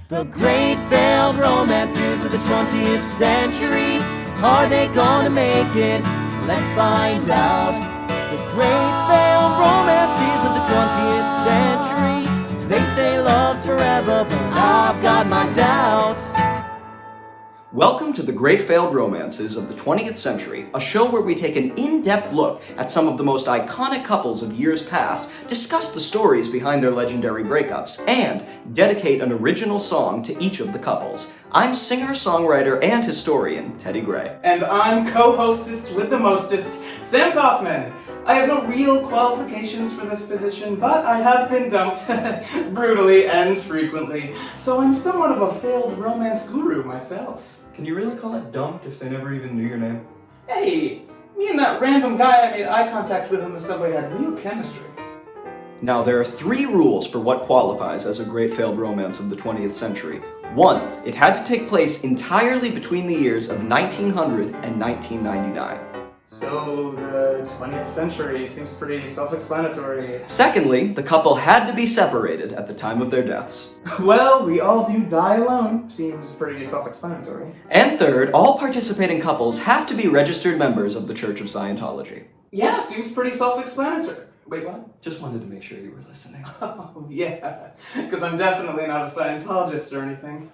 The great failed romances of the 20th century. Are they gonna make it? Let's find out. The great failed romances of the 20th century. They say love's forever, but I've got my doubts. Welcome to the Great Failed Romances of the 20th Century, a show where we take an in-depth look at some of the most iconic couples of years past, discuss the stories behind their legendary breakups, and dedicate an original song to each of the couples. I'm singer, songwriter, and historian Teddy Gray. And I'm co-hostess with the mostest, Sam Kaufman. I have no real qualifications for this position, but I have been dumped brutally and frequently, so I'm somewhat of a failed romance guru myself. Can you really call it dumped if they never even knew your name? Hey, me and that random guy I made eye contact with in the subway had real chemistry. Now, there are 3 rules for what qualifies as a great failed romance of the 20th century. 1. It had to take place entirely between the years of 1900 and 1999. So, the 20th century seems pretty self-explanatory. Secondly, the couple had to be separated at the time of their deaths. Well, we all do die alone. Seems pretty self-explanatory. And third, all participating couples have to be registered members of the Church of Scientology. Yeah, seems pretty self-explanatory. Wait, what? Just wanted to make sure you were listening. Oh, yeah, because I'm definitely not a Scientologist or anything.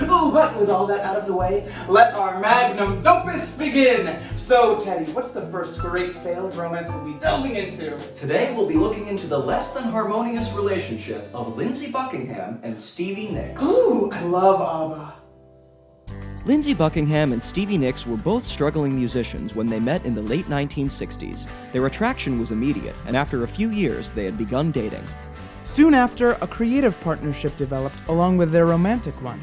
Ooh, but with all that out of the way, let our magnum opus begin! So, Teddy, what's the first great failed romance we'll be delving into? Today we'll be looking into the less-than-harmonious relationship of Lindsey Buckingham and Stevie Nicks. Ooh, I love ABBA. Lindsey Buckingham and Stevie Nicks were both struggling musicians when they met in the late 1960s. Their attraction was immediate, and after a few years, they had begun dating. Soon after, a creative partnership developed along with their romantic one.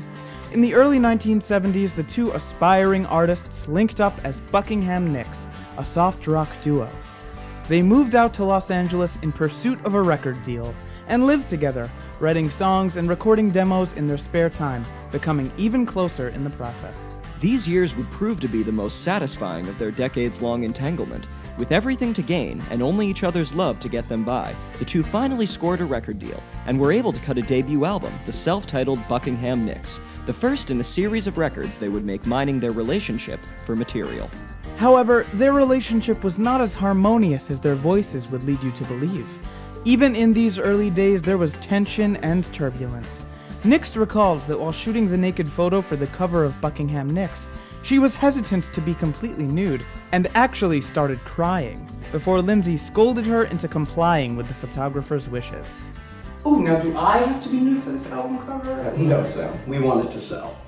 In the early 1970s, the two aspiring artists linked up as Buckingham Nicks, a soft rock duo. They moved out to Los Angeles in pursuit of a record deal, and lived together, writing songs and recording demos in their spare time, becoming even closer in the process. These years would prove to be the most satisfying of their decades-long entanglement. With everything to gain, and only each other's love to get them by, the two finally scored a record deal, and were able to cut a debut album, the self-titled Buckingham Nicks, the first in a series of records they would make mining their relationship for material. However, their relationship was not as harmonious as their voices would lead you to believe. Even in these early days, there was tension and turbulence. Nicks recalled that while shooting the naked photo for the cover of Buckingham Nicks, she was hesitant to be completely nude, and actually started crying, before Lindsey scolded her into complying with the photographer's wishes. Ooh, now do I have to be nude for this album cover? No, Sam. We want it to sell.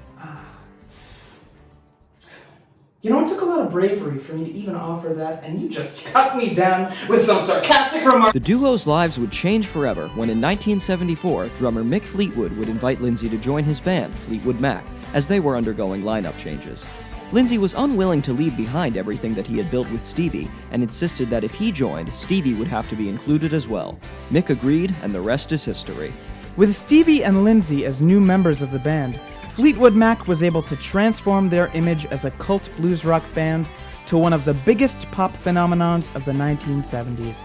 You know, it took a lot of bravery for me to even offer that, and you just cut me down with some sarcastic remark. The duo's lives would change forever when in 1974, drummer Mick Fleetwood would invite Lindsey to join his band, Fleetwood Mac, as they were undergoing lineup changes. Lindsey was unwilling to leave behind everything that he had built with Stevie, and insisted that if he joined, Stevie would have to be included as well. Mick agreed, and the rest is history. With Stevie and Lindsey as new members of the band, Fleetwood Mac was able to transform their image as a cult blues rock band to one of the biggest pop phenomenons of the 1970s.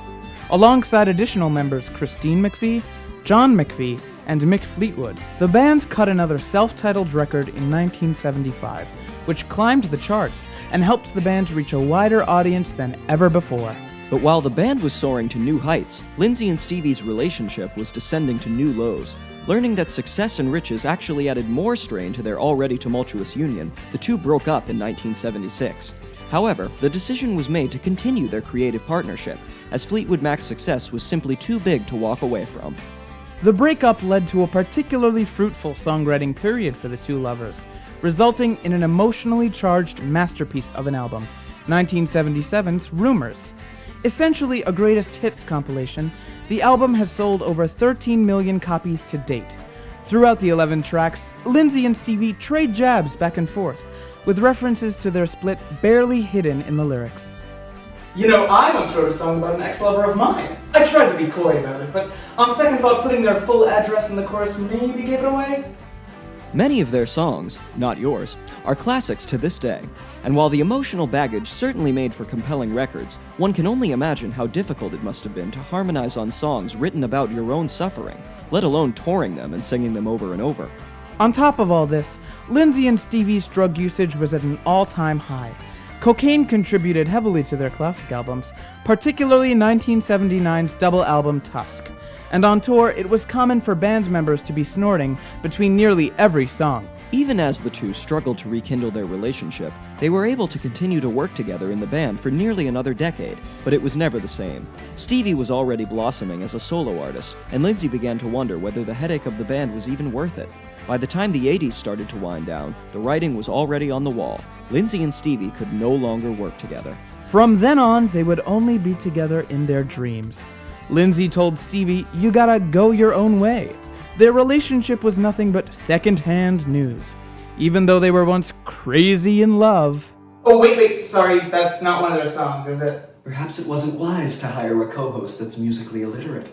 Alongside additional members Christine McVie, John McVie, and Mick Fleetwood, the band cut another self-titled record in 1975, which climbed the charts and helped the band reach a wider audience than ever before. But while the band was soaring to new heights, Lindsey and Stevie's relationship was descending to new lows. Learning that success and riches actually added more strain to their already tumultuous union, the two broke up in 1976. However, the decision was made to continue their creative partnership, as Fleetwood Mac's success was simply too big to walk away from. The breakup led to a particularly fruitful songwriting period for the two lovers, resulting in an emotionally charged masterpiece of an album, 1977's Rumors. Essentially a greatest hits compilation, the album has sold over 13 million copies to date. Throughout the 11 tracks, Lindsey and Stevie trade jabs back and forth, with references to their split barely hidden in the lyrics. You know, I once wrote a song about an ex-lover of mine. I tried to be coy about it, but on second thought, putting their full address in the chorus maybe gave it away. Many of their songs, not yours, are classics to this day, and while the emotional baggage certainly made for compelling records, one can only imagine how difficult it must have been to harmonize on songs written about your own suffering, let alone touring them and singing them over and over. On top of all this, Lindsey and Stevie's drug usage was at an all-time high. Cocaine contributed heavily to their classic albums, particularly 1979's double album Tusk. And on tour, it was common for band members to be snorting between nearly every song. Even as the two struggled to rekindle their relationship, they were able to continue to work together in the band for nearly another decade, but it was never the same. Stevie was already blossoming as a solo artist, and Lindsey began to wonder whether the headache of the band was even worth it. By the time the 80s started to wind down, the writing was already on the wall. Lindsey and Stevie could no longer work together. From then on, they would only be together in their dreams. Lindsey told Stevie, "You gotta go your own way." Their relationship was nothing but second-hand news, even though they were once crazy in love. Oh, wait, sorry, that's not one of their songs, is it? Perhaps it wasn't wise to hire a co-host that's musically illiterate.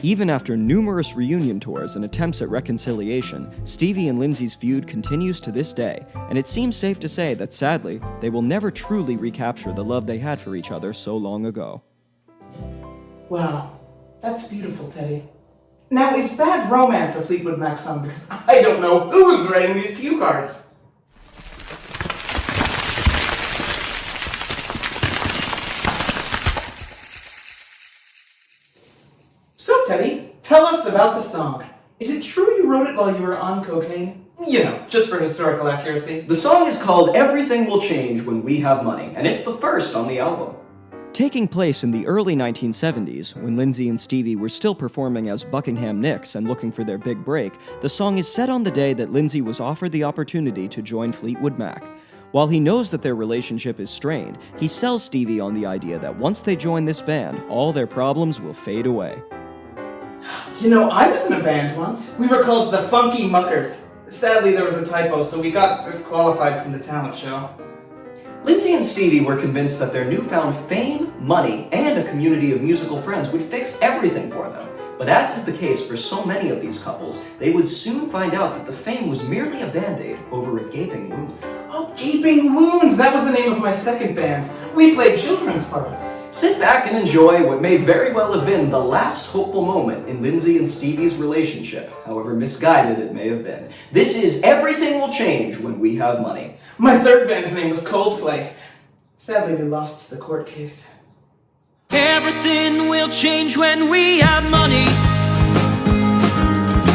Even after numerous reunion tours and attempts at reconciliation, Stevie and Lindsey's feud continues to this day, and it seems safe to say that sadly, they will never truly recapture the love they had for each other so long ago. Wow, that's beautiful, Teddy. Now, is Bad Romance a Fleetwood Mac song? Because I don't know who's writing these cue cards. So, Teddy, tell us about the song. Is it true you wrote it while you were on cocaine? You know, just for historical accuracy. The song is called Everything Will Change When We Have Money, and it's the first on the album. Taking place in the early 1970s, when Lindsey and Stevie were still performing as Buckingham Nicks and looking for their big break, the song is set on the day that Lindsey was offered the opportunity to join Fleetwood Mac. While he knows that their relationship is strained, he sells Stevie on the idea that once they join this band, all their problems will fade away. You know, I was in a band once. We were called the Funky Muckers. Sadly, there was a typo, so we got disqualified from the talent show. Lindsey and Stevie were convinced that their newfound fame, money, and a community of musical friends would fix everything for them. But as is the case for so many of these couples, they would soon find out that the fame was merely a band-aid over a gaping wound. Oh, Gaping Wounds! That was the name of my second band. We played children's parts. Sit back and enjoy what may very well have been the last hopeful moment in Lindsey and Stevie's relationship, however misguided it may have been. This is Everything Will Change When We Have Money. My third band's name was Coldplay. Sadly, we lost the court case. Everything will change when we have money.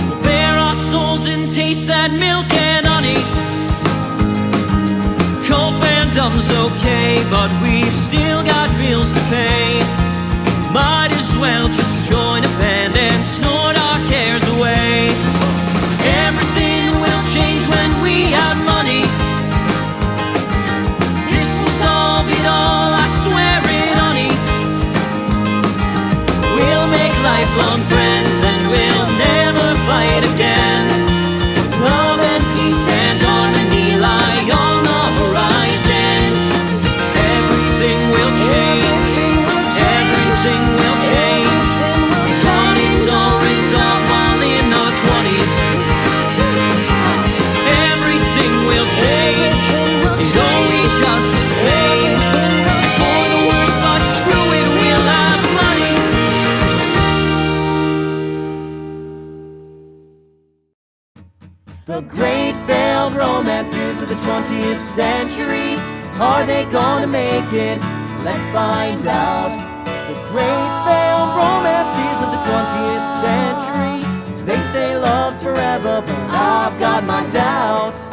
We'll bare our souls and taste that milk and honey. Cold bandom's okay, but we've still got bills to pay. Might as well just join a band and snort our cares away. Everything will change when we have money. This will solve it all, I swear it, honey. We'll make lifelong friends and we'll never fight again. Love and peace and harmony lie on the horizon. Everything will change. Everything will change. Thought it's all resolved while in our 20s. Everything will change. It always does with fame. And for the worst, but screw it, we'll have money. The great failed romances of the 20th century. Are they gonna make it? Let's find out. The great failed romances of the 20th century. They say love's forever, but I've got my doubts.